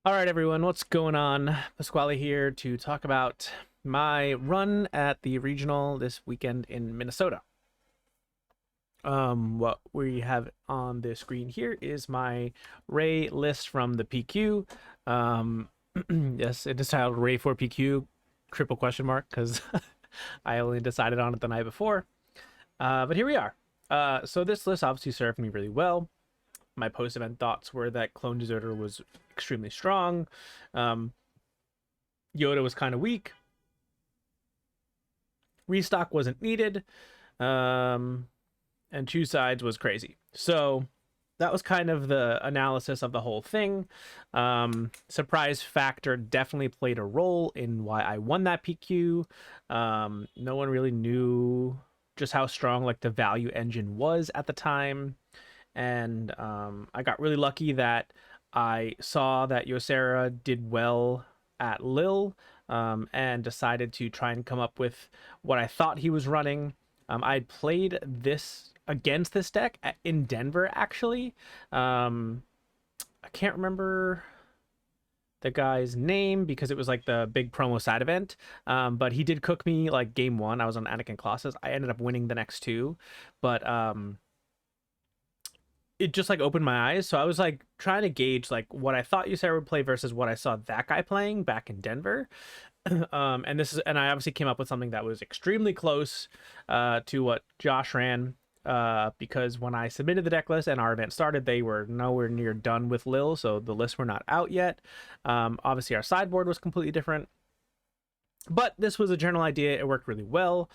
All right, everyone, what's going on? Pasquale here to talk about my run at the regional this weekend in Minnesota. What we have on the screen here is my Ray list from the PQ. Um, yes, it is titled Ray for PQ, triple question mark, because I only decided on it the night before. But here we are. So this list obviously served me really well. My post-event thoughts were that Clone Deserter was extremely strong. Um, Yoda was kind of weak. Restock wasn't needed. Um, and Two Sides was crazy. So that was kind of the analysis of the whole thing. Surprise factor definitely played a role in why I won that PQ. No one really knew just how strong like the value engine was at the time. And I got really lucky that I saw that Yosera did well at Lil, and decided to try and come up with what I thought he was running. I played this against this deck in Denver, actually. I can't remember the guy's name because it was like the big promo side event. But he did cook me like game one. I was on Anakin Colossus. I ended up winning the next two, but it just like opened my eyes. So I was like trying to gauge like what I thought Ysera would play versus what I saw that guy playing back in Denver. And I obviously came up with something that was extremely close to what Josh ran. Because when I submitted the deck list and our event started, they were nowhere near done with Lil, so the lists were not out yet. Obviously, our sideboard was completely different, but this was a general idea. It worked really well.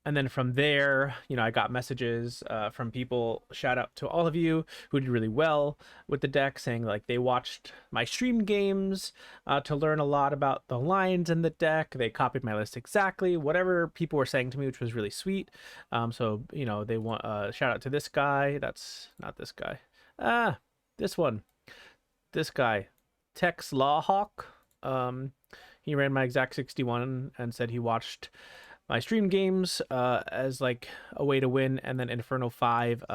And then from there, I got messages from people. Shout out to all of you who did really well with the deck, saying like they watched my stream games to learn a lot about the lines in the deck. They copied my list exactly, whatever people were saying to me, which was really sweet. So they want shout out to this guy. That's not this guy. This one, this guy, Tex Lawhawk. He ran my exact 61 and said he watched my stream games as like a way to win, and then Inferno 5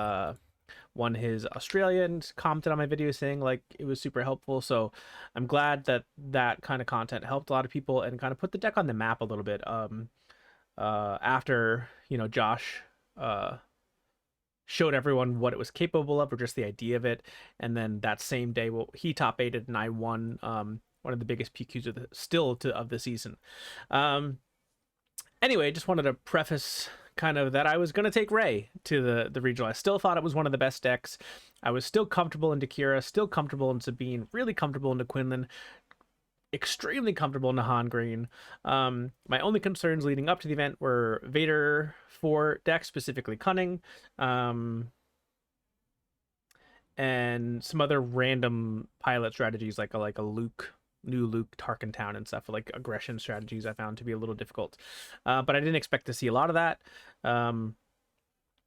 won his Australian, commented on my video saying like it was super helpful. So I'm glad that that kind of content helped a lot of people and kind of put the deck on the map a little bit. After Josh showed everyone what it was capable of, or just the idea of it, and then that same day, well, he top aided and I won one of the biggest PQs of the season. Anyway, just wanted to preface kind of that I was going to take Ray to the regional. I still thought it was one of the best decks. I was still comfortable in Dakira, still comfortable in Sabine, really comfortable into Quinlan, extremely comfortable in Han Green. My only concerns leading up to the event were Vader for deck, specifically Cunning, and some other random pilot strategies like a new Luke Tarkentown and stuff, like aggression strategies I found to be a little difficult. But I didn't expect to see a lot of that. I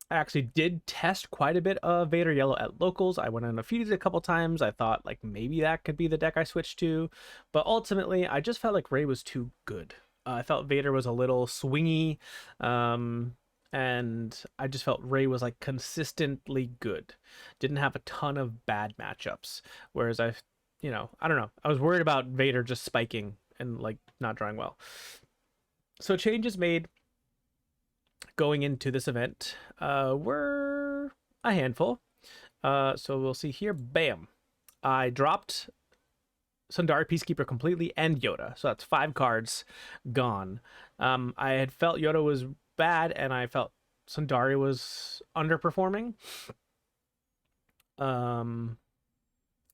actually did test quite a bit of Vader Yellow at locals. I went on a feud a couple times. I thought like maybe that could be the deck I switched to, but ultimately I just felt like Ray was too good. I felt Vader was a little swingy, and I just felt Ray was like consistently good. Didn't have a ton of bad matchups, whereas I don't know. I was worried about Vader just spiking and like not drawing well. So changes made going into this event were a handful. So we'll see here. Bam. I dropped Sundari Peacekeeper completely and Yoda. So that's 5 cards gone. I had felt Yoda was bad and I felt Sundari was underperforming.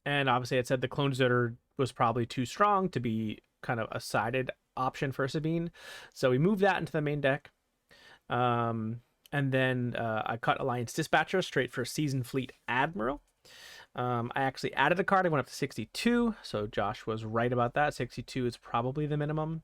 And obviously it said the Clone Deserter was probably too strong to be kind of a sided option for Sabine. So we moved that into the main deck. And then I cut Alliance Dispatcher straight for Season Fleet Admiral. I actually added a card. I went up to 62. So Josh was right about that. 62 is probably the minimum.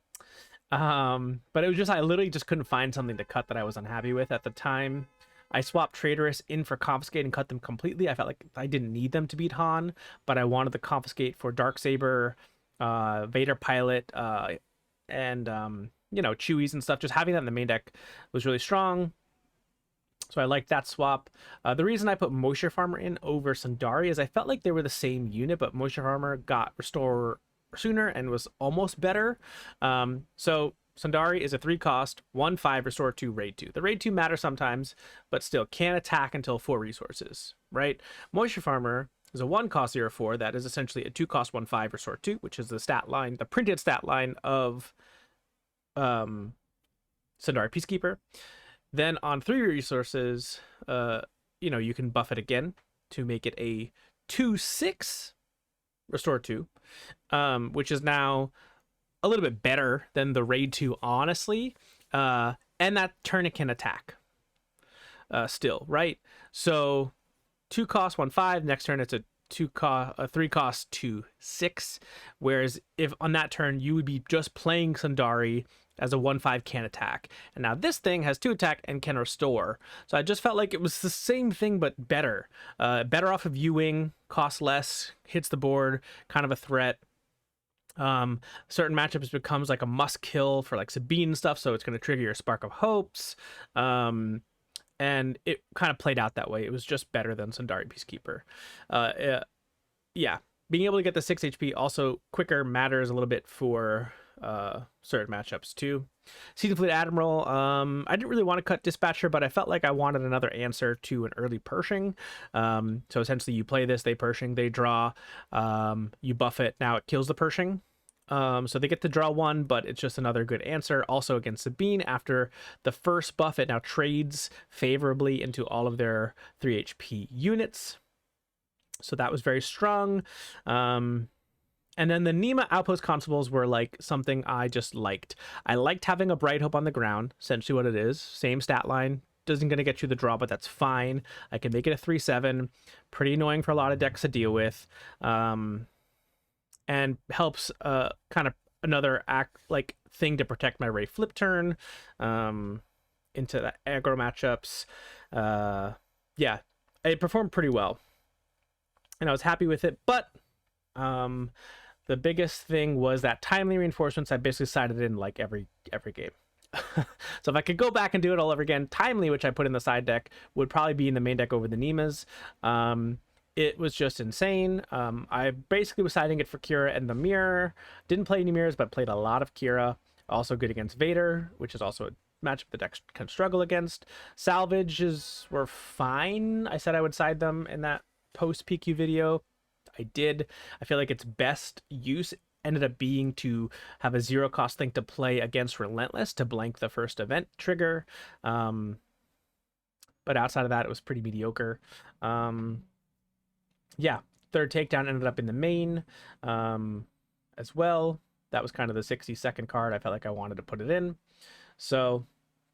But it was just, I literally just couldn't find something to cut that I was unhappy with at the time. I swapped Traitorous in for Confiscate and cut them completely. I felt like I didn't need them to beat Han, but I wanted the Confiscate for Darksaber, Vader Pilot, and Chewies and stuff. Just having that in the main deck was really strong. So I like that swap. The reason I put Moisture Farmer in over Sundari is I felt like they were the same unit, but Moisture Farmer got Restore sooner and was almost better. So Sundari is a 3 cost, 1/5, Restore 2, Raid 2. The Raid 2 matters sometimes, but still can't attack until 4 resources, right? Moisture Farmer is a 1 cost 0/4 that is essentially a 2 cost 1/5, Restore 2, which is the stat line, the printed stat line of Sundari Peacekeeper. Then on 3 resources, you can buff it again to make it a 2/6 Restore 2, which is now a little bit better than the Raid 2, honestly. And that turn it can attack still, right? So 2 cost 1/5, next turn it's a 3 cost 2/6. Whereas if on that turn you would be just playing Sundari as a 1/5 can attack, and now this thing has 2 attack and can restore. So I just felt like it was the same thing but better. Better off of viewing, costs less, hits the board, kind of a threat. Certain matchups becomes like a must kill for like Sabine and stuff, so it's going to trigger your Spark of Hopes. And it kind of played out that way. It was just better than Sundari Peacekeeper. Yeah, being able to get the 6 HP also quicker matters a little bit for certain matchups too. Season Fleet Admiral, I didn't really want to cut Dispatcher, but I felt like I wanted another answer to an early Pershing. So essentially you play this, they Pershing, they draw, you buff it, now it kills the Pershing. So they get to draw 1, but it's just another good answer. Also against Sabine, after the first buff, it now trades favorably into all of their 3 HP units. So that was very strong. And then the Nema Outpost Constables were like something I just liked. I liked having a Bright Hope on the ground, essentially what it is. Same stat line. Doesn't going to get you the draw, but that's fine. I can make it a 3/7. Pretty annoying for a lot of decks to deal with. And helps kind of another thing to protect my Ray flip turn into the aggro matchups. Yeah, it performed pretty well. And I was happy with it, but the biggest thing was that timely reinforcements I basically sided in like every game. So if I could go back and do it all over again, timely, which I put in the side deck, would probably be in the main deck over the Nemas. It was just insane. I basically was siding it for Kira and the Mirror. Didn't play any Mirrors, but played a lot of Kira. Also good against Vader, which is also a matchup the deck can struggle against. Salvages were fine. I said I would side them in that post PQ video. I did. I feel like its best use ended up being to have a 0 cost thing to play against Relentless to blank the first event trigger. But outside of that, it was pretty mediocre. Yeah, third takedown ended up in the main as well. That was kind of the 60-second card. I felt like I wanted to put it in. So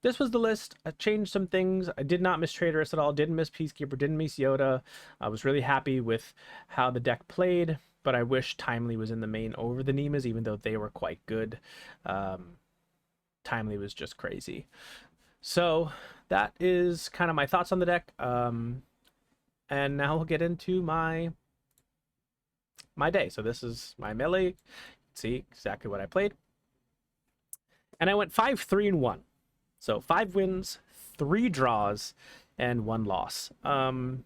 this was the list. I changed some things. I did not miss Traitorous at all. Didn't miss Peacekeeper. Didn't miss Yoda. I was really happy with how the deck played, but I wish Timely was in the main over the Nemas, even though they were quite good. Timely was just crazy. So that is kind of my thoughts on the deck. And now we'll get into my day. So this is my melee. See exactly what I played. And I went 5-3-1. So 5 wins, 3 draws, and 1 loss. It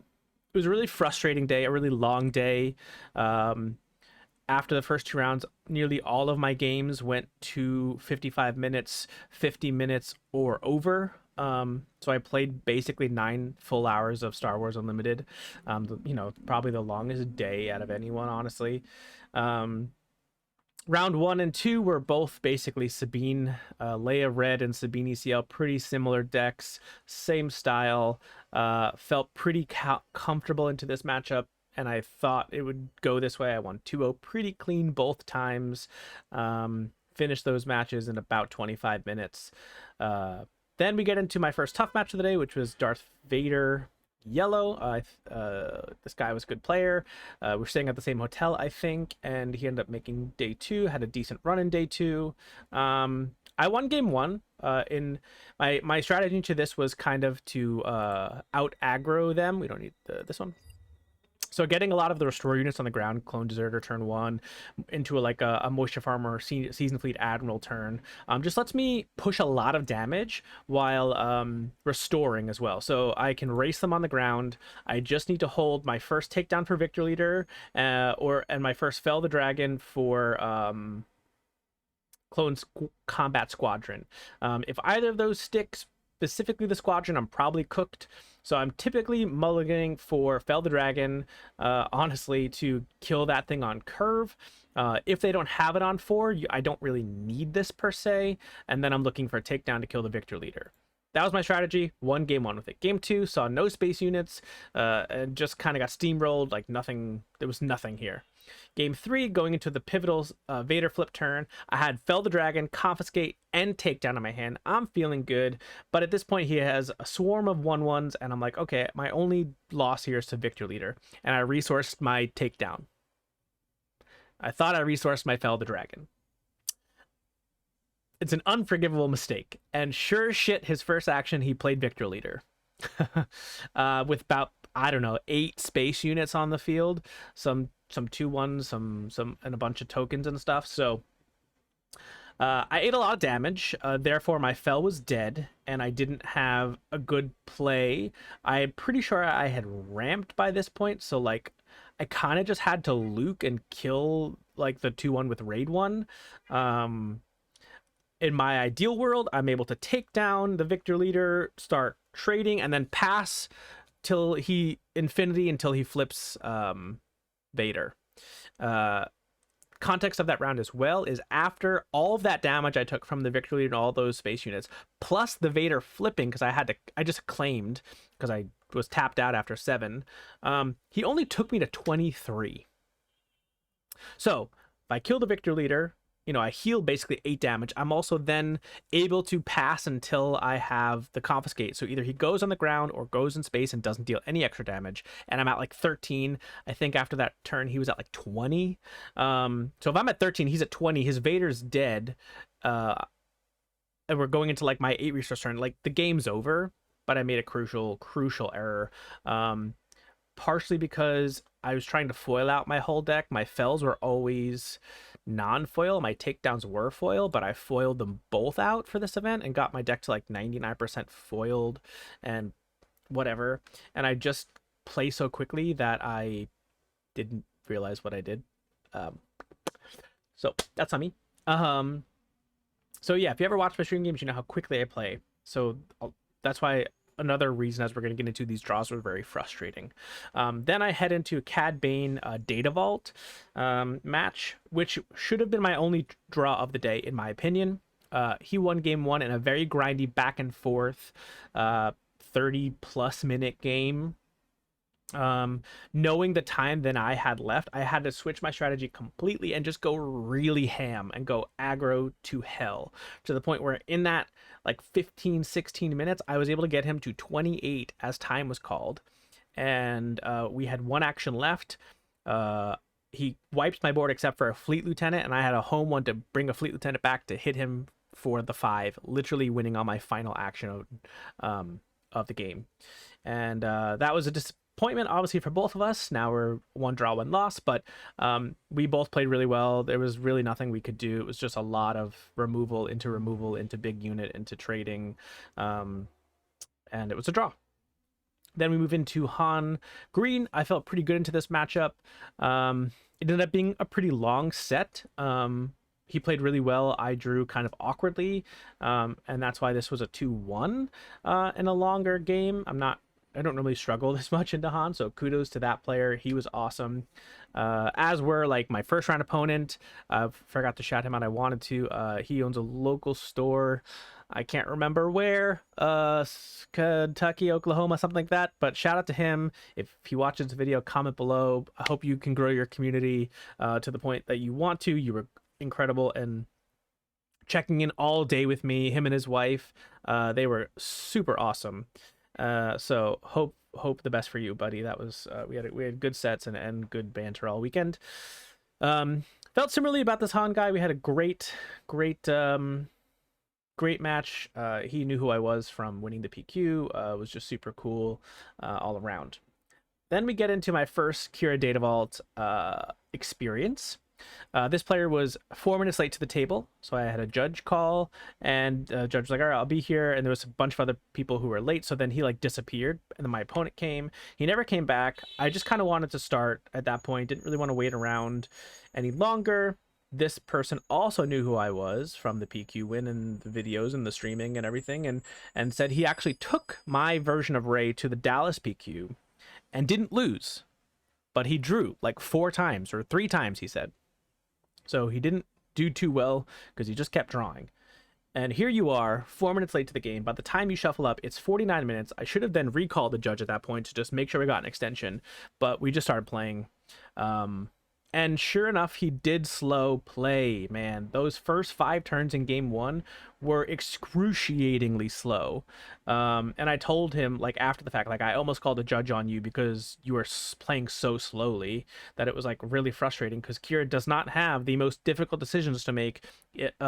was a really frustrating day, a really long day. After the first 2 rounds, nearly all of my games went to 55 minutes, 50 minutes, or over. So I played basically 9 full hours of Star Wars Unlimited. Probably the longest day out of anyone, honestly. Round 1 and 2 were both basically Sabine, Leia Red and Sabine ECL, pretty similar decks, same style. Felt pretty comfortable into this matchup, and I thought it would go this way. I won 2-0 pretty clean both times. Finished those matches in about 25 minutes. Then we get into my first tough match of the day, which was Darth Vader Yellow. This guy was a good player. We're staying at the same hotel, I think, and he ended up making day 2, had a decent run in day 2. I won game 1. In my strategy to this was kind of to out aggro them. We don't need this one. So getting a lot of the restore units on the ground, clone deserter turn one, into a moisture farmer season fleet admiral turn, just lets me push a lot of damage while restoring as well. So I can race them on the ground. I just need to hold my first takedown for Victor Leader, and my first fell the dragon for combat squadron. If either of those sticks, specifically the squadron, I'm probably cooked. So I'm typically mulliganing for fell the dragon, honestly, to kill that thing on curve. If they don't have it on 4, I don't really need this per se, and then I'm looking for a takedown to kill the Victor Leader. That was my strategy. Won game 1 with it. Game 2 saw no space units, and just kind of got steamrolled. Like nothing. There was nothing here. Game 3, going into the pivotal Vader flip turn, I had Fell the Dragon, Confiscate, and Takedown in my hand. I'm feeling good, but at this point he has a swarm of 1/1s, and I'm like, okay, my only loss here is to Victor Leader, and I resourced my Takedown. I thought I resourced my Fell the Dragon. It's an unforgivable mistake, and sure as shit, his first action, he played Victor Leader. With about, I don't know, 8 space units on the field, some 2/1s, some and a bunch of tokens and stuff. So I ate a lot of damage. Therefore, my fell was dead, and I didn't have a good play. I'm pretty sure I had ramped by this point, so like I kind of just had to Luke and kill like the 2/1 with Raid 1. In my ideal world, I'm able to take down the Victor Leader, start trading, and then pass till he infinity until he flips Vader. Context of that round as well is after all of that damage I took from the Victor Leader and all those space units, plus the Vader flipping, because I just claimed because I was tapped out after 7. He only took me to 23. So if I kill the Victor Leader, I heal basically 8 damage. I'm also then able to pass until I have the Confiscate. So either he goes on the ground or goes in space and doesn't deal any extra damage. And I'm at like 13. I think after that turn, he was at like 20. So if I'm at 13, he's at 20. His Vader's dead. And we're going into like my 8 resource turn. Like the game's over, but I made a crucial error. Partially because I was trying to foil out my whole deck. My fells were always non-foil. My takedowns were foil, but I foiled them both out for this event and got my deck to like 99% foiled and whatever. And I just play so quickly that I didn't realize what I did. So that's on me. So yeah, if you ever watch my stream games, you know how quickly I play. So that's why another reason, as we're going to get into, these draws were very frustrating. Then I head into Cad Bane Data Vault match, which should have been my only draw of the day, in my opinion. He won game 1 in a very grindy back and forth 30+ minute game. Knowing the time that I had left, I had to switch my strategy completely and just go really ham and go aggro to hell, to the point where in that like 15-16 minutes I was able to get him to 28 as time was called, and we had 1 action left. He wipes my board except for a Fleet Lieutenant, and I had a home one to bring a Fleet Lieutenant back to hit him for the 5, literally winning on my final action of the game. And that was a disappointment, obviously, for both of us. Now we're 1 draw, 1 loss, but we both played really well. There was really nothing we could do. It was just a lot of removal into big unit, into trading, and it was a draw. Then we move into Han Green. I felt pretty good into this matchup. It ended up being a pretty long set. He played really well. I drew kind of awkwardly, and that's why this was a 2-1 in a longer game. I don't really struggle this much into Han, so kudos to that player. He was awesome. As were like my first round opponent. Forgot to shout him out. I wanted to. He owns a local store. I can't remember where. Kentucky, Oklahoma, something like that. But shout out to him. If he watches the video, comment below. I hope you can grow your community to the point that you want to. You were incredible and checking in all day with me. Him and his wife. They were super awesome. So hope the best for you, buddy. That was we had good sets and good banter all weekend. Felt similarly about this Han guy. We had a great match. He knew who I was from winning the PQ. Was just super cool all around. Then we get into my first Kira Data Vault experience. This player was 4 minutes late to the table, so I had a judge call, and the judge was like, all right, I'll be here, and there was a bunch of other people who were late, so then he like disappeared, and then my opponent came. He never came back. I just kind of wanted to start at that point, didn't really want to wait around any longer. This person also knew who I was from the PQ win and the videos and the streaming and everything, and said he actually took my version of Ray to the Dallas PQ and didn't lose, but he drew like 4 times or 3 times, he said. So he didn't do too well because he just kept drawing. And here you are, 4 minutes late to the game. By the time you shuffle up, it's 49 minutes. I should have then recalled the judge at that point to just make sure we got an extension, but we just started playing. And sure enough, he did slow play, man. Those first 5 turns in game 1 were excruciatingly slow. And I told him, like, after the fact, like, I almost called a judge on you because you were playing so slowly that it was, like, really frustrating because Kira does not have the most difficult decisions to make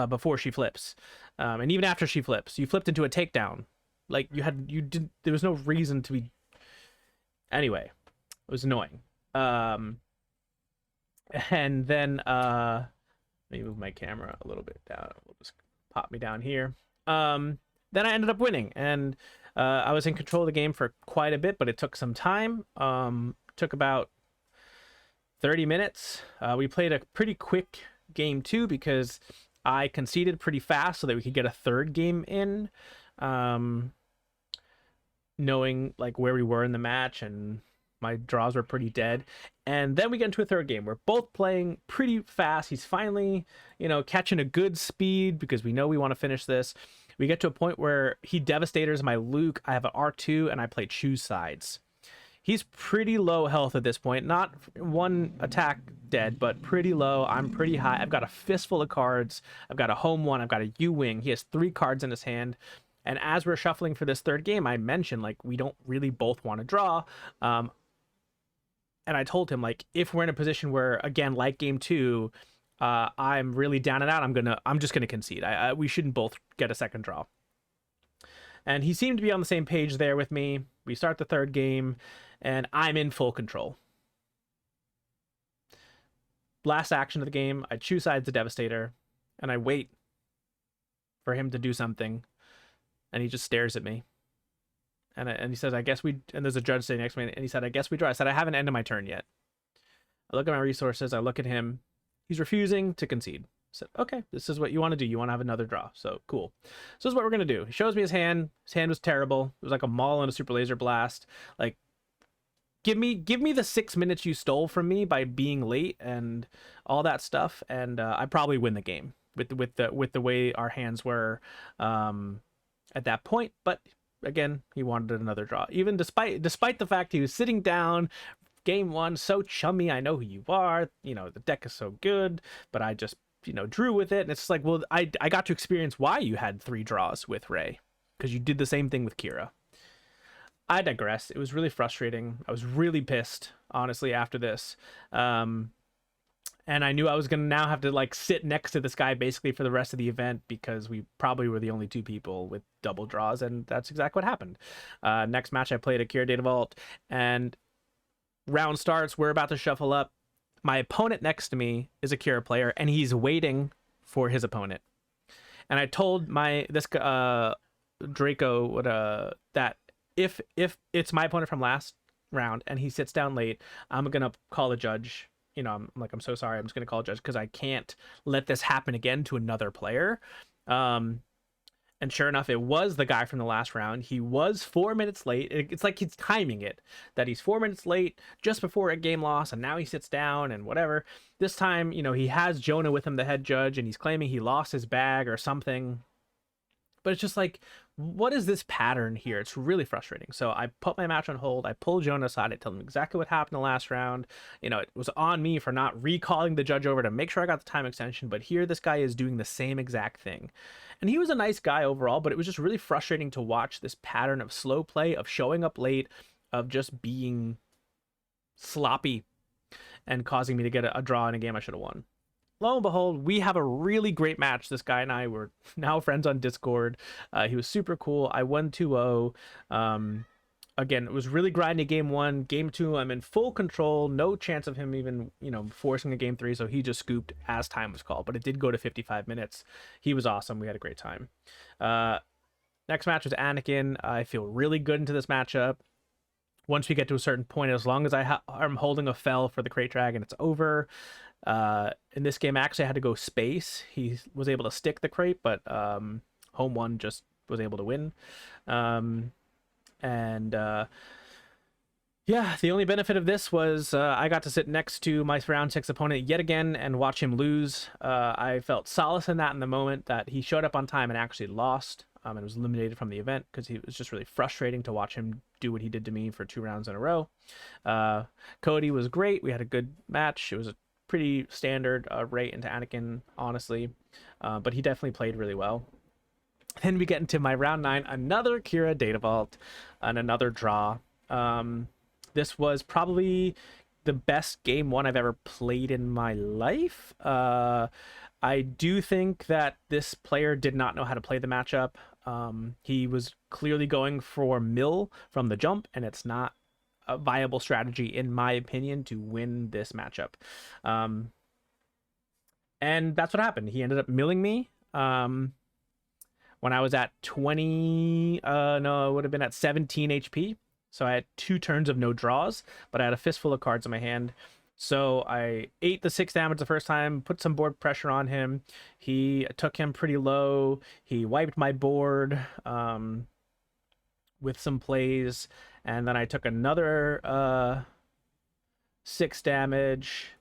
before she flips. And even after she flips, you flipped into a takedown. Like, there was no reason to be... Anyway, it was annoying. And then let me move my camera a little bit down. We'll just pop me down here. Then I ended up winning, and I was in control of the game for quite a bit, but it took some time. Took about 30 minutes. We played a pretty quick game 2 because I conceded pretty fast so that we could get a third game in, knowing like where we were in the match, and my draws were pretty dead. And then we get into a third game. We're both playing pretty fast. He's finally, catching a good speed because we know we want to finish this. We get to a point where he devastators my Luke. I have an R2 and I play choose sides. He's pretty low health at this point. Not one attack dead, but pretty low. I'm pretty high. I've got a fistful of cards. I've got a home one. I've got a U-wing. He has 3 cards in his hand. And as we're shuffling for this third game, I mentioned, like, we don't really both want to draw. And I told him, like, if we're in a position where, again, like game 2, I'm really down and out, I'm just gonna concede. We shouldn't both get a second draw. And he seemed to be on the same page there with me. We start the third game, and I'm in full control. Last action of the game, I choose sides the Devastator, and I wait for him to do something, and he just stares at me. And he says, I guess we... And there's a judge sitting next to me, and he said, I guess we draw. I said, I haven't ended my turn yet. I look at my resources. I look at him. He's refusing to concede. I said, okay, this is what you want to do. You want to have another draw. So, cool. So this is what we're going to do. He shows me his hand. His hand was terrible. It was like a maul and a super laser blast. Like, give me the 6 minutes you stole from me by being late and all that stuff, and I probably win the game with the way our hands were at that point. But again, he wanted another draw, even despite the fact he was sitting down. Game 1, so chummy. I know who you are. The deck is so good, but I just drew with it, and it's like, well, I got to experience why you had 3 draws with Ray, because you did the same thing with Kira. I digress. It was really frustrating. I was really pissed, honestly, after this. And I knew I was going to now have to like sit next to this guy basically for the rest of the event because we probably were the only 2 people with double draws, and that's exactly what happened. Next match I played at Kira Data Vault, and round starts. We're about to shuffle up. My opponent next to me is a Kira player, and he's waiting for his opponent. And I told this Draco that if it's my opponent from last round and he sits down late, I'm gonna call a judge. I'm so sorry. I'm just gonna call a judge because I can't let this happen again to another player. And sure enough, it was the guy from the last round. He was 4 minutes late. It's like he's timing it, that he's 4 minutes late just before a game loss, and now he sits down and whatever. This time, he has Jonah with him, the head judge, and he's claiming he lost his bag or something. But it's just like, what is this pattern here? It's really frustrating. So I put my match on hold. I pulled Jonah aside. I told him exactly what happened the last round. It was on me for not recalling the judge over to make sure I got the time extension. But here, this guy is doing the same exact thing. And he was a nice guy overall, but it was just really frustrating to watch this pattern of slow play, of showing up late, of just being sloppy and causing me to get a draw in a game I should have won. Lo and behold, we have a really great match. This guy and I were now friends on Discord. He was super cool. I won 2-0. again, it was really grindy game one. Game two, I'm in full control. No chance of him even, forcing a game three. So he just scooped as time was called. But it did go to 55 minutes. He was awesome. We had a great time. Next match was Anakin. I feel really good into this matchup. Once we get to a certain point, as long as I'm holding a fell for the Crate Dragon, it's over. In this game, actually, I had to go space. He was able to stick the crate, but home one just was able to win. And yeah, the only benefit of this was I got to sit next to my round 6 opponent yet again and watch him lose. I felt solace in that in the moment that he showed up on time and actually lost. And was eliminated from the event because it was just really frustrating to watch him do what he did to me for 2 rounds in a row. Cody was great. We had a good match. It was a pretty standard rate into Anakin, honestly. But he definitely played really well. Then we get into my round 9, another Kira Data Vault and another draw. This was probably the best game 1 I've ever played in my life. I do think that this player did not know how to play the matchup. He was clearly going for mill from the jump, and it's not a viable strategy, in my opinion, to win this matchup. And that's what happened. He ended up milling me. When I was at 20, no, it would have been at 17 HP. So I had 2 turns of no draws, but I had a fistful of cards in my hand. So I ate the 6 damage the first time, put some board pressure on him. He took him pretty low. He wiped my board with some plays. And then I took another 6 damage,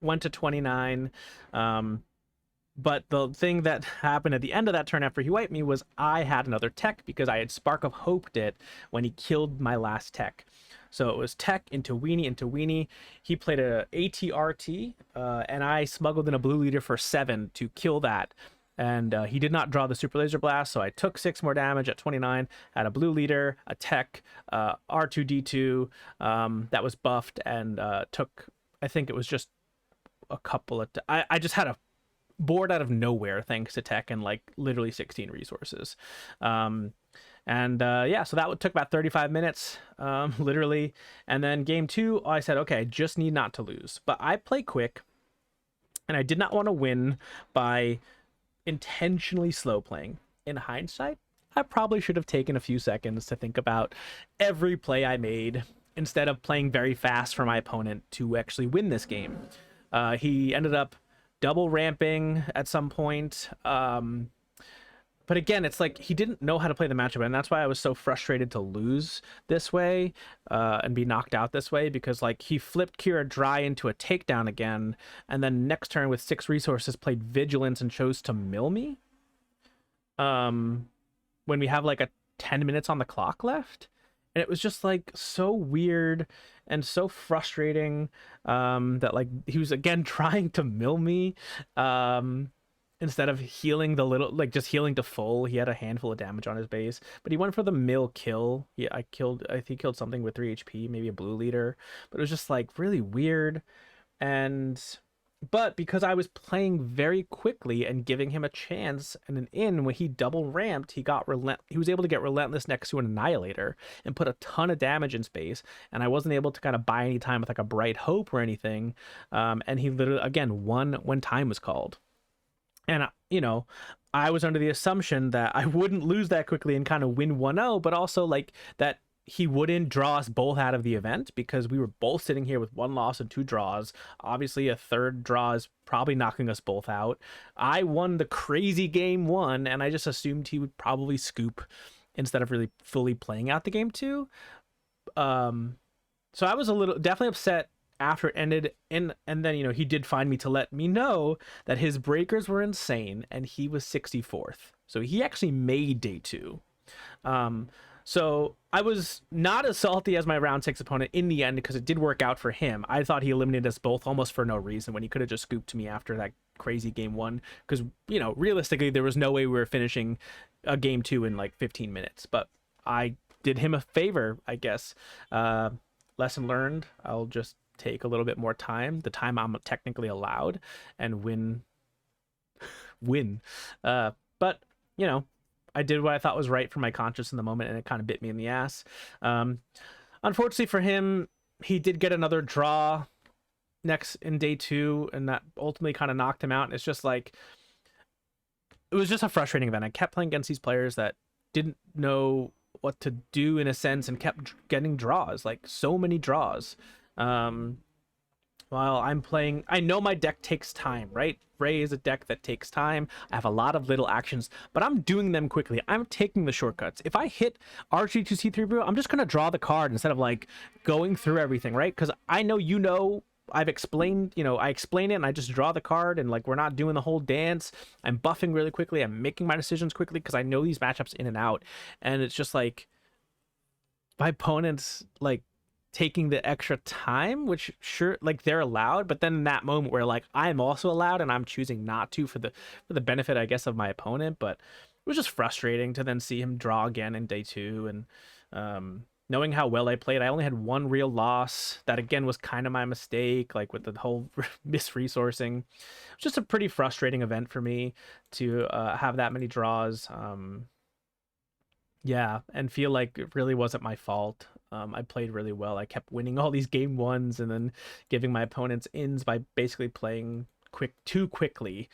went to 29. But the thing that happened at the end of that turn after he wiped me was I had another tech because I had Spark of Hoped it when he killed my last tech. So it was tech into weenie. He played a ATRT, and I smuggled in a blue leader for 7 to kill that. And he did not draw the Super Laser Blast, so I took 6 more damage at 29, had a blue leader, a tech, R2D2 that was buffed, and took, I think it was just a couple of... I just had a board out of nowhere thanks to tech and like literally 16 resources. Yeah, so that took about 35 minutes, literally. And then game 2, I said, okay, I just need not to lose. But I play quick, and I did not want to win by intentionally slow playing. In hindsight, I probably should have taken a few seconds to think about every play I made instead of playing very fast for my opponent to actually win this game. He ended up double ramping at some point. But again, it's like he didn't know how to play the matchup, and that's why I was so frustrated to lose this way and be knocked out this way, because like he flipped Kira dry into a takedown again, and then next turn with 6 resources played Vigilance and chose to mill me when we have like a 10 minutes on the clock left. And it was just like so weird and so frustrating that like he was again trying to mill me instead of healing the little, like just healing to full. He had a handful of damage on his base, but he went for the mill kill. Yeah, I think he killed something with 3 HP, maybe a blue leader, but it was just like really weird. But because I was playing very quickly and giving him a chance and an in, when he double ramped, he was able to get Relentless next to an Annihilator and put a ton of damage in space. And I wasn't able to kind of buy any time with like a Bright Hope or anything. And he literally, again, won when time was called. And, I was under the assumption that I wouldn't lose that quickly and kind of win 1-0, but also like that he wouldn't draw us both out of the event because we were both sitting here with 1 loss and 2 draws. Obviously, a third draw is probably knocking us both out. I won the crazy game 1, and I just assumed he would probably scoop instead of really fully playing out the game 2. So I was definitely upset after it ended, and then he did find me to let me know that his breakers were insane and he was 64th, so he actually made day 2. So I was not as salty as my round 6 opponent in the end because it did work out for him. I thought he eliminated us both almost for no reason when he could have just scooped me after that crazy game 1, because realistically there was no way we were finishing a game 2 in like 15 minutes. But I did him a favor, I guess. Lesson learned. I'll just take a little bit more time, the time I'm technically allowed, and win. But I did what I thought was right for my conscience in the moment, and it kind of bit me in the ass. Um, Unfortunately for him, he did get another draw next in day 2, and that ultimately kind of knocked him out. And it's just like, it was just a frustrating event. I kept playing against these players that didn't know what to do in a sense, and kept getting draws, like so many draws. Um, while I'm playing, I know my deck takes time, right? Ray is a deck that takes time. I have a lot of little actions, but I'm doing them quickly. I'm taking the shortcuts. If I hit RG2C3 Brew, I'm just gonna draw the card instead of like going through everything, right? Because I know, I've explained, I explain it and I just draw the card, and like we're not doing the whole dance. I'm buffing really quickly. I'm making my decisions quickly because I know these matchups in and out. And it's just like my opponents like taking the extra time, which sure, like they're allowed, but then in that moment where like I'm also allowed and I'm choosing not to for the benefit, I guess, of my opponent. But it was just frustrating to then see him draw again in day 2. And knowing how well I played, I only had one real loss. That again was kind of my mistake, like with the whole misresourcing. It was just a pretty frustrating event for me to have that many draws. Yeah, and feel like it really wasn't my fault. I played really well. I kept winning all these game 1s and then giving my opponents ins by basically playing too quickly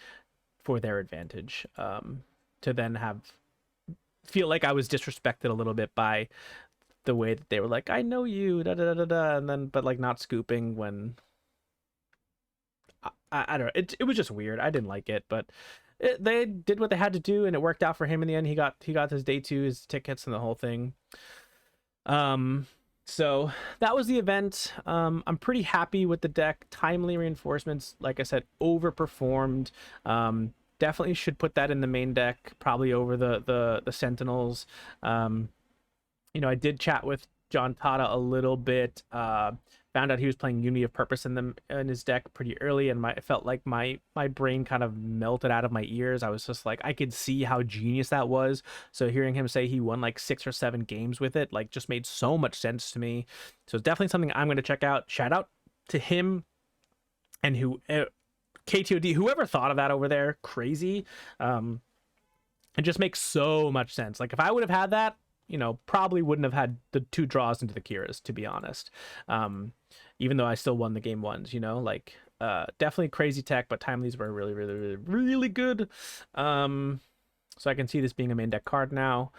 for their advantage. To then feel like I was disrespected a little bit by the way that they were like, I know you, da da da da, and then but like not scooping when I don't know. It was just weird. I didn't like it, but they did what they had to do, and it worked out for him in the end. He got his day 2, his tickets, and the whole thing. So that was the event. I'm pretty happy with the deck. Timely reinforcements, like I said, overperformed. Definitely should put that in the main deck, probably over the Sentinels. I did chat with John Tata a little bit. Found out he was playing Unity of Purpose in his deck pretty early, and it felt like my brain kind of melted out of my ears. I was just like, I could see how genius that was. So hearing him say he won like 6 or 7 games with it, like, just made so much sense to me. So it's definitely something I'm going to check out. Shout out to him and KTOD, whoever thought of that over there, crazy. It just makes so much sense. Like if I would have had that, probably wouldn't have had the 2 draws into the Kiras, to be honest. Even though I still won the game 1s, definitely crazy tech, but timelies were really, really, really, really good. So I can see this being a main deck card now.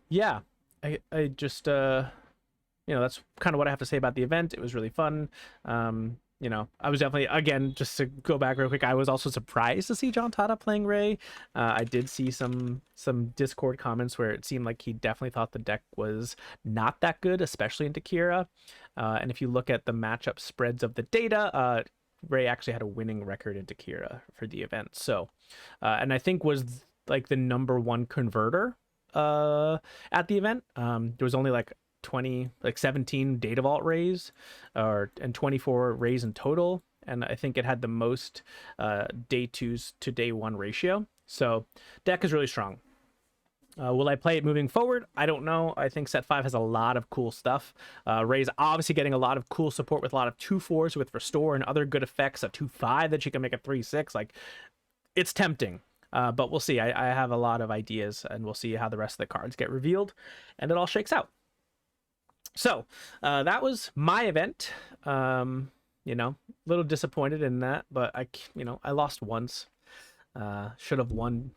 Yeah, I just, that's kind of what I have to say about the event. It was really fun. I was definitely, again, just to go back real quick, I was also surprised to see John Tata playing Ray. I did see some Discord comments where it seemed like he definitely thought the deck was not that good, especially into Kira. And if you look at the matchup spreads of the data, Ray actually had a winning record into Kira for the event. So, and I think was like the #1 converter at the event. There was only like 17 data vault rays and 24 rays in total, and I think it had the most day 2s to day 1 ratio. So deck is really strong. Will I play it moving forward? I don't know. I think set 5 has a lot of cool stuff. Ray's obviously getting a lot of cool support with a lot of 2/4s with restore and other good effects, a 2/5 that she can make a 3/6. Like, it's tempting. But we'll see. I have a lot of ideas, and we'll see how the rest of the cards get revealed and it all shakes out. So that was my event. Little disappointed in that, but I lost once. Should have won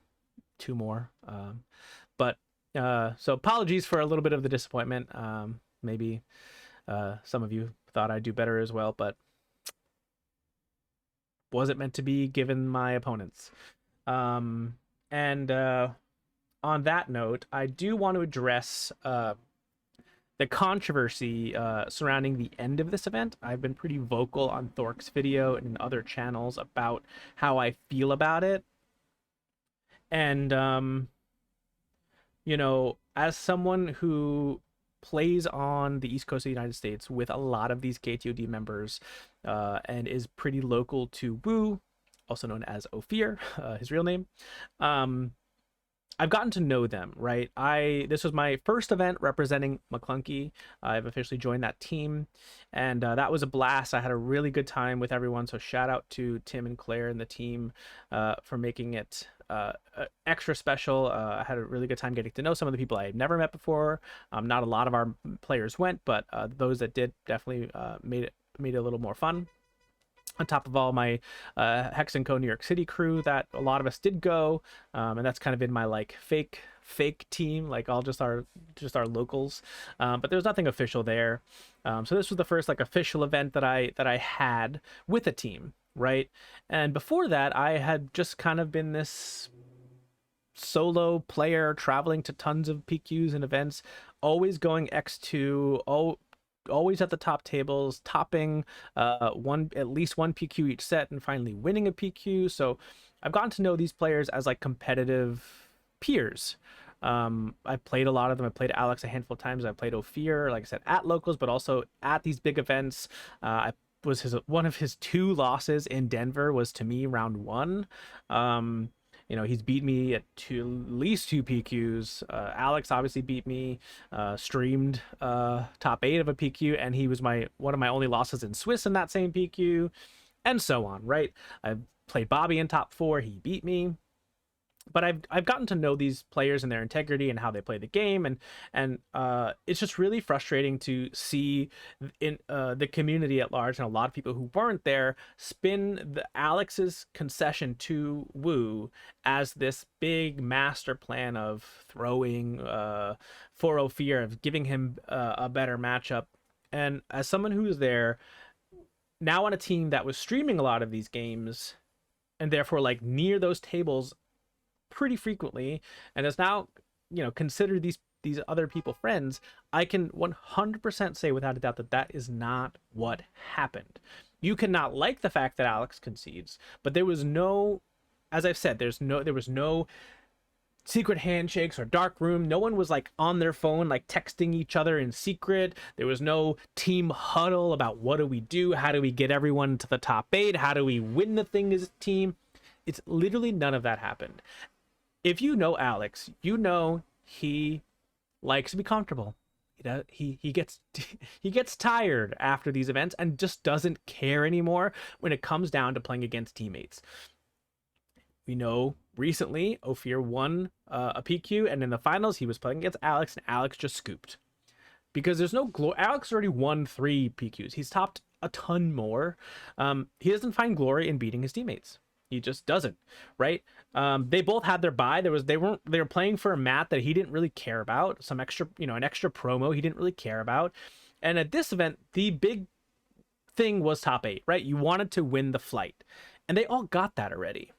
2 more. But so apologies for a little bit of the disappointment. Maybe some of you thought I'd do better as well, but wasn't meant to be given my opponents. And on that note, I do want to address the controversy surrounding the end of this event. I've been pretty vocal on Thork's video and in other channels about how I feel about it. And, as someone who plays on the East Coast of the United States with a lot of these KTOD members and is pretty local to Wu, also known as Ophir, his real name, I've gotten to know them, right? This was my first event representing McClunky. I've officially joined that team, and that was a blast. I had a really good time with everyone, so shout out to Tim and Claire and the team for making it extra special. I had a really good time getting to know some of the people I had never met before. Not a lot of our players went, but those that did definitely made it a little more fun. On top of all my Hex and Co New York City crew that a lot of us did go, and that's kind of in my like fake team, like all just our locals, but there's nothing official there. So this was the first like official event that I had with a team, right? And before that I had just kind of been this solo player traveling to tons of PQs and events, always going X2, always at the top tables, topping at least one PQ each set, and finally winning a PQ. So I've gotten to know these players as like competitive peers. I've played a lot of them. I played Alex a handful of times. I played Ophir, like I said, at locals, but also at these big events. I was one of his 2 losses in Denver was to me round 1. He's beat me at least 2 PQs. Alex obviously beat me, streamed top 8 of a PQ, and he was one of my only losses in Swiss in that same PQ, and so on, right? I've played Bobby in top 4, he beat me. But I've gotten to know these players and their integrity and how they play the game, and it's just really frustrating to see in the community at large and a lot of people who weren't there spin Alex's concession to Wu as this big master plan of throwing for Ophir, of giving him a better matchup. And as someone who was there now on a team that was streaming a lot of these games and therefore like near those tables pretty frequently, and has now considered these other people friends, I can 100% say without a doubt that is not what happened. You cannot like the fact that Alex concedes, but there was no, as I've said, there was no secret handshakes or dark room. No one was like on their phone like texting each other in secret. There was no team huddle about what do we do, how do we get everyone to the top 8, how do we win the thing as a team. It's literally none of that happened. If you know Alex, you know he likes to be comfortable. He gets tired after these events and just doesn't care anymore when it comes down to playing against teammates. We know recently Ophir won a PQ, and in the finals he was playing against Alex, and Alex just scooped because there's no glory. Alex already won 3 PQs. He's topped a ton more. He doesn't find glory in beating his teammates. He just doesn't, right? They both had their bye. They were playing for a mat that he didn't really care about, some extra, an extra promo he didn't really care about. And at this event, the big thing was top 8, right? You wanted to win the flight, and they all got that already.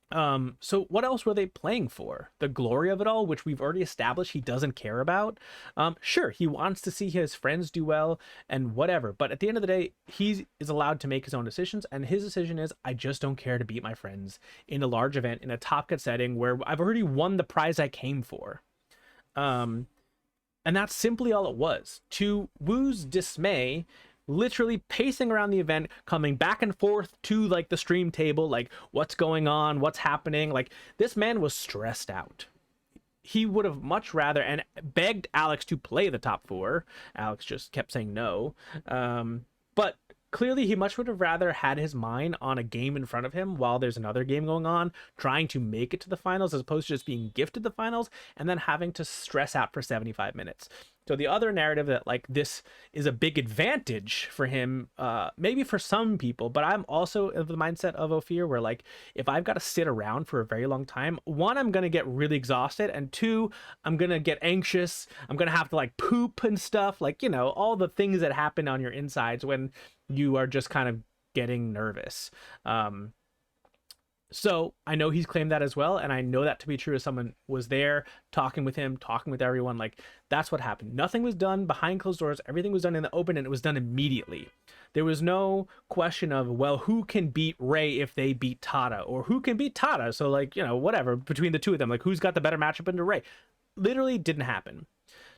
So what else were they playing for? The glory of it all, which we've already established he doesn't care about. Sure, he wants to see his friends do well and whatever, but at the end of the day, he is allowed to make his own decisions, and his decision is, I just don't care to beat my friends in a large event in a top cut setting where I've already won the prize I came for. And that's simply all it was. To Wu's dismay, literally pacing around the event, coming back and forth to like the stream table, like what's going on, what's happening. Like this man was stressed out. He would have much rather, and begged Alex to play the top 4. Alex just kept saying no. But clearly he much would have rather had his mind on a game in front of him while there's another game going on, trying to make it to the finals, as opposed to just being gifted the finals and then having to stress out for 75 minutes. So the other narrative that like this is a big advantage for him, maybe for some people, but I'm also of the mindset of Ophir where like, if I've got to sit around for a very long time, 1, I'm going to get really exhausted, and 2, I'm going to get anxious. I'm going to have to like poop and stuff, like, all the things that happen on your insides when you are just kind of getting nervous. So I know he's claimed that as well, and I know that to be true as someone was there talking with him, talking with everyone. Like, that's what happened. Nothing was done behind closed doors. Everything was done in the open, and it was done immediately. There was no question of, well, who can beat Ray if they beat Tada, or who can beat Tada, so like, whatever, between the two of them, like who's got the better matchup into Ray. Literally didn't happen.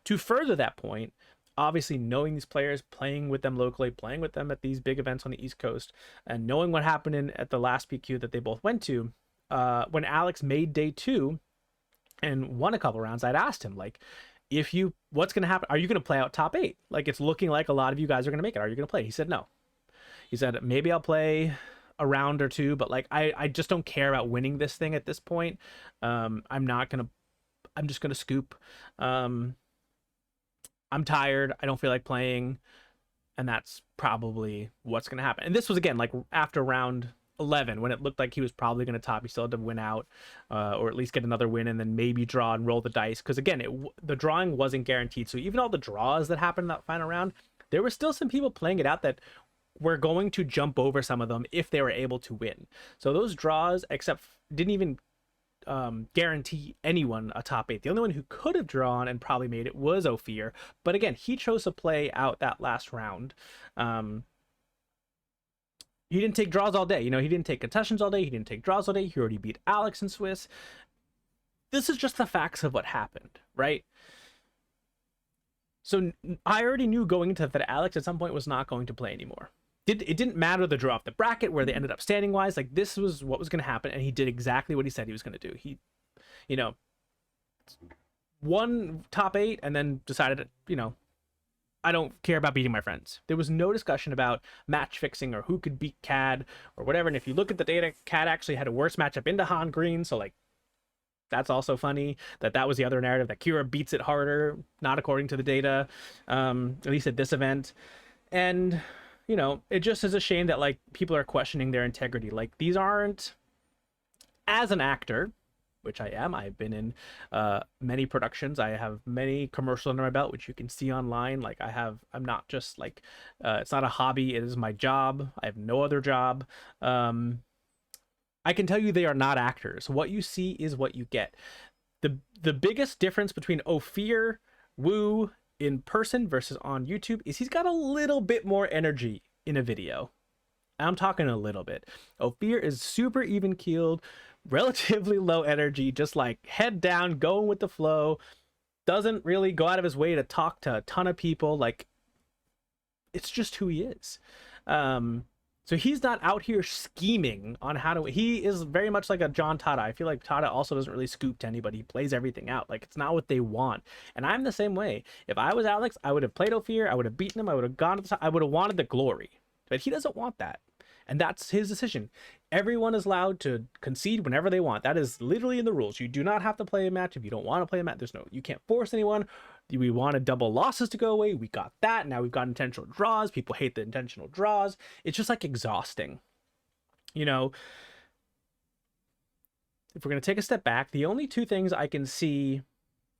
To further that point, obviously knowing these players, playing with them locally, playing with them at these big events on the East Coast, and knowing what happened at the last PQ that they both went to, when Alex made day 2 and won a couple rounds, I'd asked him, like, what's going to happen? Are you going to play out top 8? Like, it's looking like a lot of you guys are going to make it. Are you going to play? He said no. He said, maybe I'll play a round or two, but like I just don't care about winning this thing at this point. I'm just gonna scoop. Um, I'm tired. I don't feel like playing, and that's probably what's gonna happen. And this was again like after round 11 when it looked like he was probably gonna top. He still had to win out, or at least get another win, and then maybe draw and roll the dice. Because again, the drawing wasn't guaranteed. So even all the draws that happened in that final round, there were still some people playing it out that were going to jump over some of them if they were able to win. So those draws, except didn't even guarantee anyone a top 8. The only one who could have drawn and probably made it was Ophir, but again, he chose to play out that last round. He didn't take draws all day. He didn't take concessions all day. He didn't take draws all day. He already beat Alex in Swiss. This is just the facts of what happened, right? So I already knew going into that Alex at some point was not going to play anymore. It didn't matter the draw off the bracket, where they ended up standing wise. Like, this was what was going to happen, and he did exactly what he said he was going to do. He, won top 8 and then decided, I don't care about beating my friends. There was no discussion about match fixing or who could beat CAD or whatever. And if you look at the data, CAD actually had a worse matchup into Han Green. So like, that's also funny that was the other narrative, that Kira beats it harder, not according to the data, at least at this event. And, it just is a shame that like people are questioning their integrity. Like, these aren't, as an actor, which I am. I've been in many productions. I have many commercials under my belt, which you can see online. Like, I'm not just like, it's not a hobby. It is my job. I have no other job. I can tell you they are not actors. What you see is what you get. The biggest difference between Ophir Wu in person versus on YouTube is he's got a little bit more energy in a video. I'm talking a little bit. Ophir is super even keeled, relatively low energy, just like head down, going with the flow, doesn't really go out of his way to talk to a ton of people. Like, it's just who he is. So he's not out here scheming on how to. He is very much like a John Tada. I feel like Tada also doesn't really scoop to anybody. He plays everything out. Like, it's not what they want. And I'm the same way. If I was Alex, I would have played Ophir. I would have beaten him. I would have gone to the top. I would have wanted the glory. But he doesn't want that. And that's his decision. Everyone is allowed to concede whenever they want. That is literally in the rules. You do not have to play a match if you don't want to play a match. You can't force anyone. We wanted double losses to go away. We got that. Now we've got intentional draws. People hate the intentional draws. It's just like exhausting. If we're going to take a step back, the only two things I can see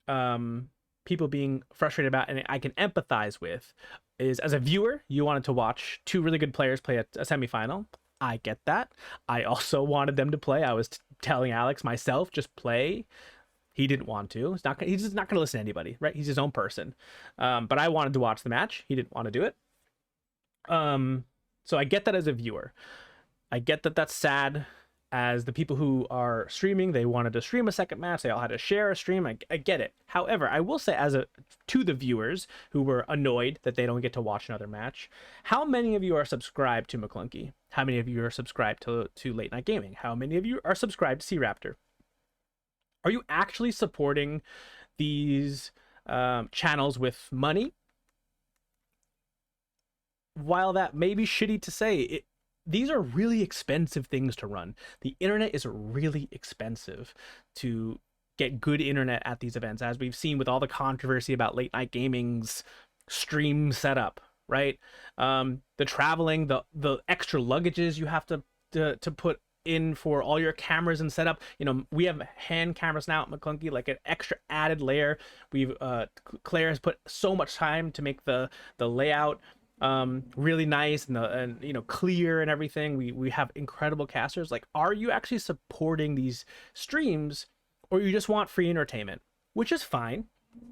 people being frustrated about and I can empathize with is, as a viewer, you wanted to watch two really good players play a semifinal. I get that. I also wanted them to play. I was telling Alex myself, just play. He didn't want to. He's just not going to listen to anybody, right? He's his own person. But I wanted to watch the match. He didn't want to do it. So I get that as a viewer. I get that that's sad. As the people who are streaming, they wanted to stream a second match. They all had to share a stream. I get it. However, I will say, to the viewers who were annoyed that they don't get to watch another match, how many of you are subscribed to McClunky? How many of you are subscribed to Late Night Gaming? How many of you are subscribed to C Raptor? Are you actually supporting these channels with money? While that may be shitty to say, these are really expensive things to run. The internet is really expensive to get good internet at these events, as we've seen with all the controversy about Late Night Gaming's stream setup, right? The traveling, the extra luggages you have to put in for all your cameras and setup. We have hand cameras now at McClunky, like an extra added layer. Claire has put so much time to make the layout really nice and clear and everything. We have incredible casters. Like, are you actually supporting these streams, or you just want free entertainment? Which is fine,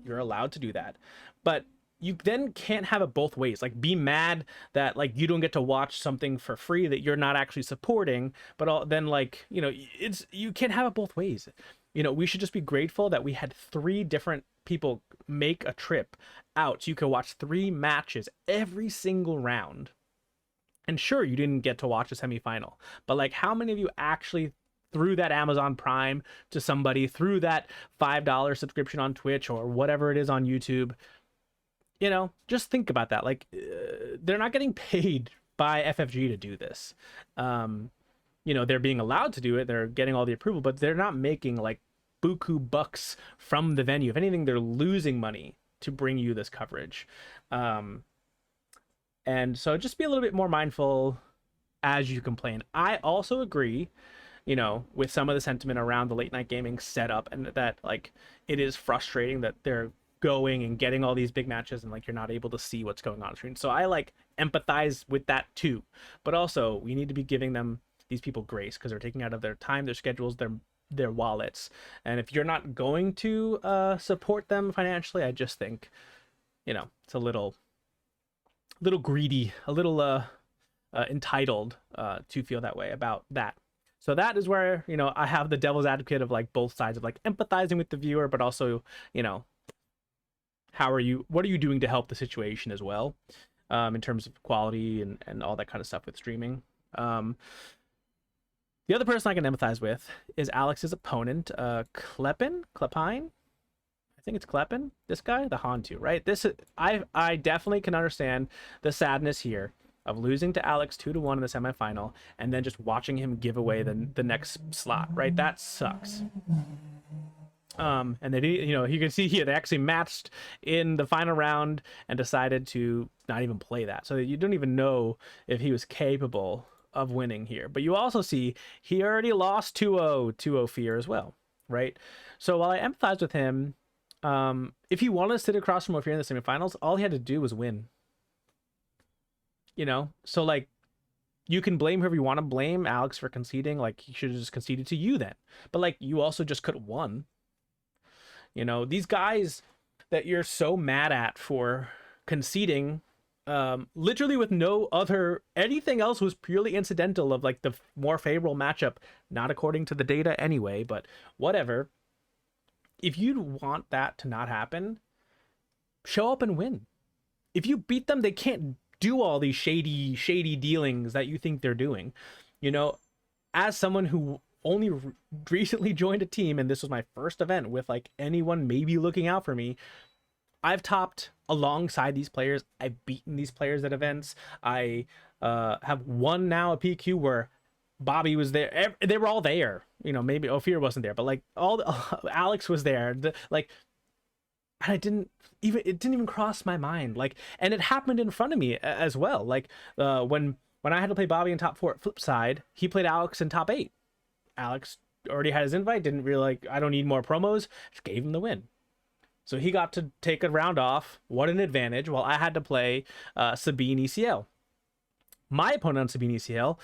you're allowed to do that, but you then can't have it both ways. Like, be mad that like you don't get to watch something for free that you're not actually supporting, but then you can't have it both ways. We should just be grateful that we had 3 different people make a trip out so you could watch 3 matches every single round. And sure, you didn't get to watch a semifinal, but like, how many of you actually threw that Amazon Prime to somebody, through that $5 subscription on Twitch or whatever it is on YouTube? Just think about that. Like, they're not getting paid by FFG to do this. they're being allowed to do it, they're getting all the approval, but they're not making like buku bucks from the venue. If anything, they're losing money to bring you this coverage. And so just be a little bit more mindful as you complain. I also agree, with some of the sentiment around the late night gaming setup, and that like it is frustrating that they're going and getting all these big matches and like you're not able to see what's going on screen. So I like empathize with that too. But also we need to be giving these people grace, because they're taking out of their time, their schedules, their wallets. And if you're not going to support them financially, I just think, it's a little greedy, a little entitled to feel that way about that. So that is where, I have the devil's advocate of like both sides of like empathizing with the viewer, but also, what are you doing to help the situation as well, in terms of quality and all that kind of stuff with streaming. The other person I can empathize with is Alex's opponent, Klepin. I think it's Klepin. This guy, the Hantu, right? I definitely can understand the sadness here of losing to Alex 2-1 in the semifinal, and then just watching him give away the next slot, right? That sucks. And then you can see here they actually matched in the final round and decided to not even play that, so you don't even know if he was capable of winning here. But you also see he already lost 2-0 to Ophir as well, right? So while I empathize with him, if he wanted to sit across from Ophir in the semifinals, all he had to do was win. So like, you can blame whoever you want to blame Alex for conceding. Like, he should have just conceded to you then. But like, you also just could have won. These guys that you're so mad at for conceding, literally with no other, anything else was purely incidental of like the more favorable matchup, not according to the data anyway, but whatever. If you want that to not happen, show up and win. If you beat them, they can't do all these shady dealings that you think they're doing. As someone who only recently joined a team, and this was my first event with like anyone maybe looking out for me, I've topped alongside these players. I've beaten these players at events. I have won now a PQ where Bobby was there. They were all there. Maybe Ophir wasn't there, but like Alex was there. Like, and it didn't even cross my mind. Like, and it happened in front of me as well. Like, when I had to play Bobby in top 4 at flip side, he played Alex in top 8. Alex already had his invite, didn't really like, I don't need more promos, just gave him the win. So he got to take a round off. What an advantage. While I had to play Sabine ECL. My opponent on Sabine ECL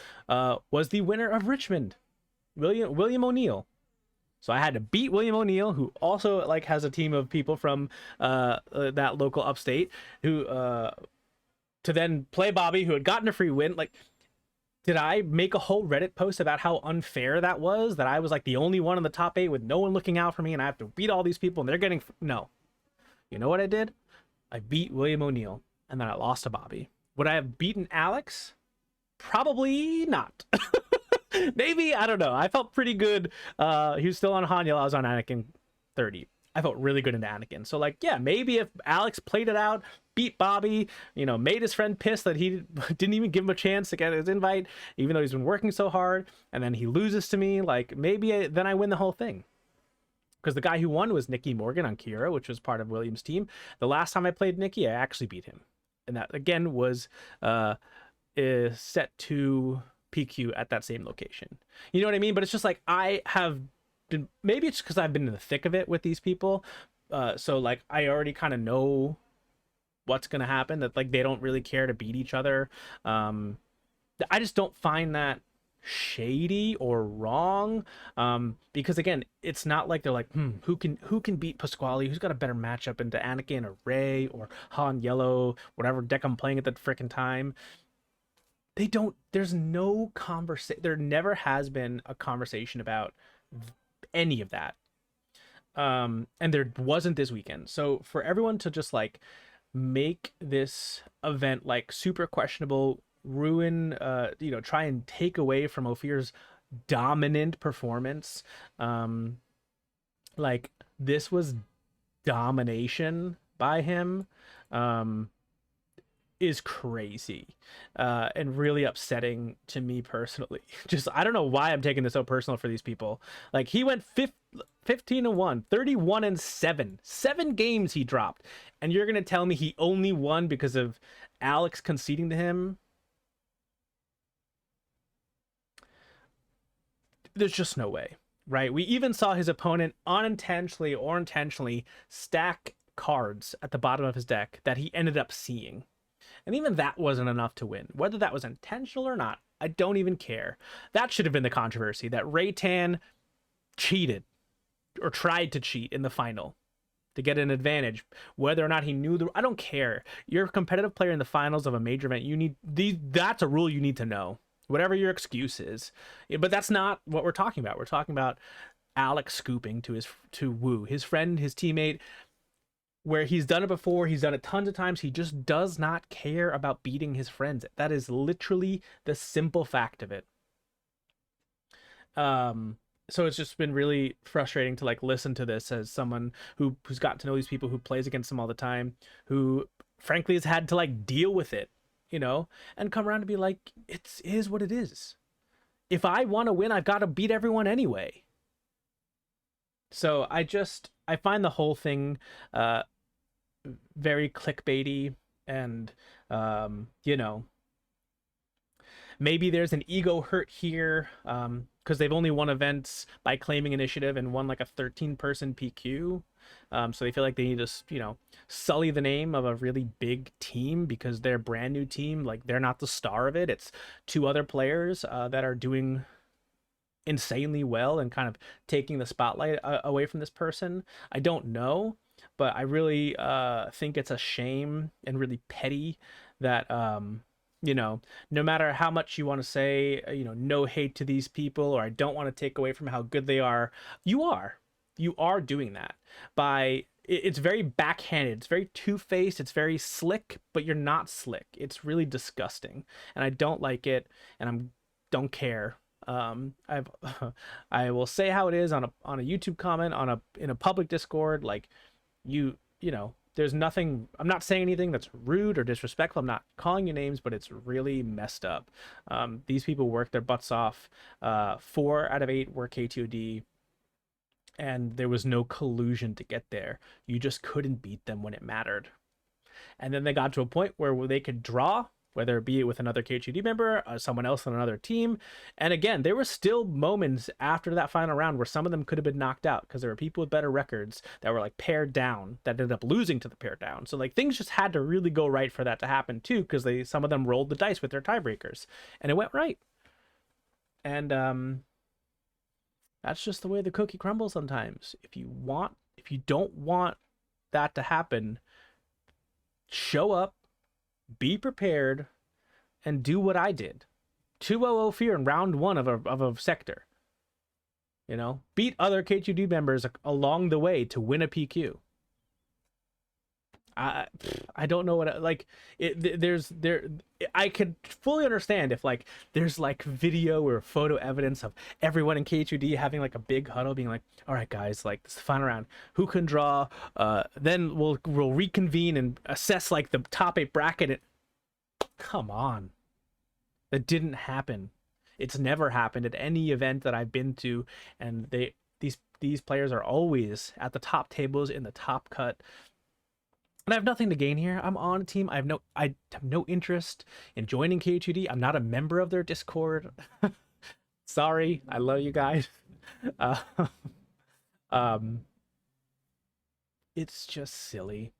was the winner of Richmond, William O'Neill. So I had to beat William O'Neill, who also like has a team of people from that local upstate, who to then play Bobby, who had gotten a free win. Like, did I make a whole Reddit post about how unfair that was? That I was like the only one in the top 8 with no one looking out for me, and I have to beat all these people, and they're getting no. You know what I did? I beat William O'Neill, and then I lost to Bobby. Would I have beaten Alex? Probably not. Maybe, I don't know. I felt pretty good. He was still on Hanyal. I was on Anakin 30. I felt really good into Anakin. So like, yeah, maybe if Alex played it out, beat Bobby, made his friend pissed that he didn't even give him a chance to get his invite, even though he's been working so hard, and then he loses to me, like maybe then I win the whole thing. Because the guy who won was Nicky Morgan on Kira, which was part of Williams' team. The last time I played Nicky, I actually beat him. And that, again, was set to PQ at that same location. You know what I mean? But it's just like, I have been, maybe it's because I've been in the thick of it with these people. So like, I already kind of know what's going to happen, that like, they don't really care to beat each other. I just don't find that shady or wrong, because again, it's not like they're like, who can beat Pasquale, who's got a better matchup into Anakin or Ray or Han Yellow, whatever deck I'm playing at the freaking time. They don't, there's no conversation, there never has been a conversation about any of that, and there wasn't this weekend. So for everyone to just like make this event like super questionable, ruin, try and take away from Ophir's dominant performance, like this was domination by him, is crazy, and really upsetting to me personally. Just, I don't know why I'm taking this so personal for these people. Like, he went 15-1, 31-7, 7 games he dropped, and you're gonna tell me he only won because of Alex conceding to him? There's just no way, right? We even saw his opponent unintentionally or intentionally stack cards at the bottom of his deck that he ended up seeing. And even that wasn't enough to win. Whether that was intentional or not, I don't even care. That should have been the controversy, that Raytan cheated or tried to cheat in the final to get an advantage. Whether or not he knew I don't care. You're a competitive player in the finals of a major event. You need that's a rule you need to know. Whatever your excuse is. But that's not what we're talking about. We're talking about Alex scooping to Wu, his friend, his teammate, where he's done it before, he's done it tons of times. He just does not care about beating his friends. That is literally the simple fact of it. So it's just been really frustrating to like listen to this as someone who's gotten to know these people, who plays against them all the time, who frankly has had to like deal with it, and come around to be like, it is what it is. If I want to win, I've got to beat everyone anyway. So I find the whole thing very clickbaity, and maybe there's an ego hurt here, because they've only won events by claiming initiative and won like a 13-person PQ. So they feel like they need to, sully the name of a really big team because they're a brand new team. Like, they're not the star of it. It's 2 other players that are doing insanely well and kind of taking the spotlight away from this person. I don't know, but I really think it's a shame and really petty that no matter how much you want to say, no hate to these people, or I don't want to take away from how good they are, you are doing that by, it's very backhanded, it's very two-faced, it's very slick, but you're not slick. It's really disgusting, and I don't like it, and don't care. I will say how it is on a YouTube comment, in a public Discord. Like, there's nothing, I'm not saying anything that's rude or disrespectful. I'm not calling you names, but it's really messed up. These people work their butts off. 4 out of 8 were KTOD, and there was no collusion to get there. You just couldn't beat them when it mattered. And then they got to a point where they could draw, whether it be with another KTOD member, someone else on another team. And again, there were still moments after that final round where some of them could have been knocked out because there were people with better records that were like paired down that ended up losing to the pair down. So like, things just had to really go right for that to happen too, because some of them rolled the dice with their tiebreakers and it went right. And that's just the way the cookie crumbles sometimes. If you don't want that to happen, show up, be prepared, and do what I did. 2-0 fear in round 1 of a sector. Beat other KTOD members along the way to win a PQ. I don't know what, like, I could fully understand if like there's like video or photo evidence of everyone in KTOD having like a big huddle being like, all right guys, like, this is the final round, who can draw, then we'll reconvene and assess like the top 8 bracket. Come on, that didn't happen. It's never happened at any event that I've been to, and these players are always at the top tables in the top cut. And I have nothing to gain here. I'm on a team. I have no interest in joining KTOD. I'm not a member of their Discord. Sorry, I love you guys. It's just silly,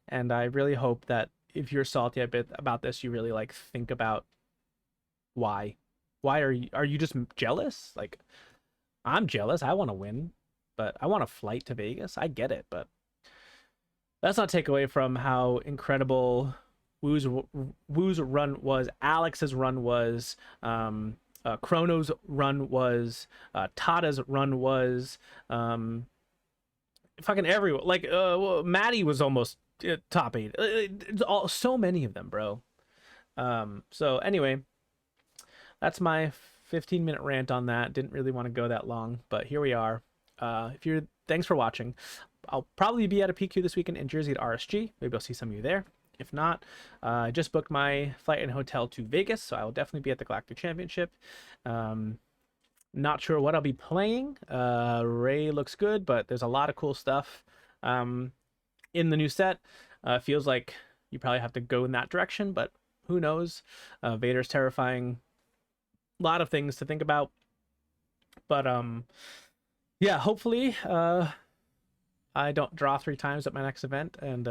and I really hope that if you're salty a bit about this, you really like think about why. Why are you just jealous? Like, I'm jealous. I want to win, but I want a flight to Vegas. I get it, but let's not take away from how incredible Wu's run was, Alex's run was, Chrono's run was, Tada's run was, fucking everyone. Like, Maddie was almost top 8. So many of them, bro. So anyway, that's my 15-minute rant on that. Didn't really want to go that long, but here we are. Thanks for watching. I'll probably be at a PQ this weekend in Jersey at RSG. Maybe I'll see some of you there. If not, I just booked my flight and hotel to Vegas, so I will definitely be at the Galactic Championship. Um, Not sure what I'll be playing. Ray looks good, but there's a lot of cool stuff um, in the new set. Feels like you probably have to go in that direction, but who knows? Vader's terrifying. A lot of things to think about, but yeah. Hopefully, I don't draw 3 times at my next event, and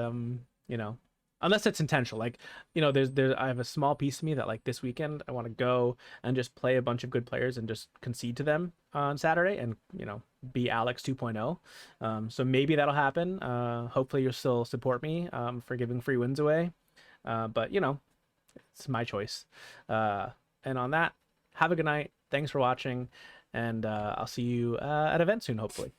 unless it's intentional. Like, there's I have a small piece of me that like this weekend I want to go and just play a bunch of good players and just concede to them on Saturday and be Alex 2.0. So maybe that'll happen. Hopefully you'll still support me for giving free wins away. But it's my choice. And on that, have a good night. Thanks for watching, and I'll see you at event soon, hopefully.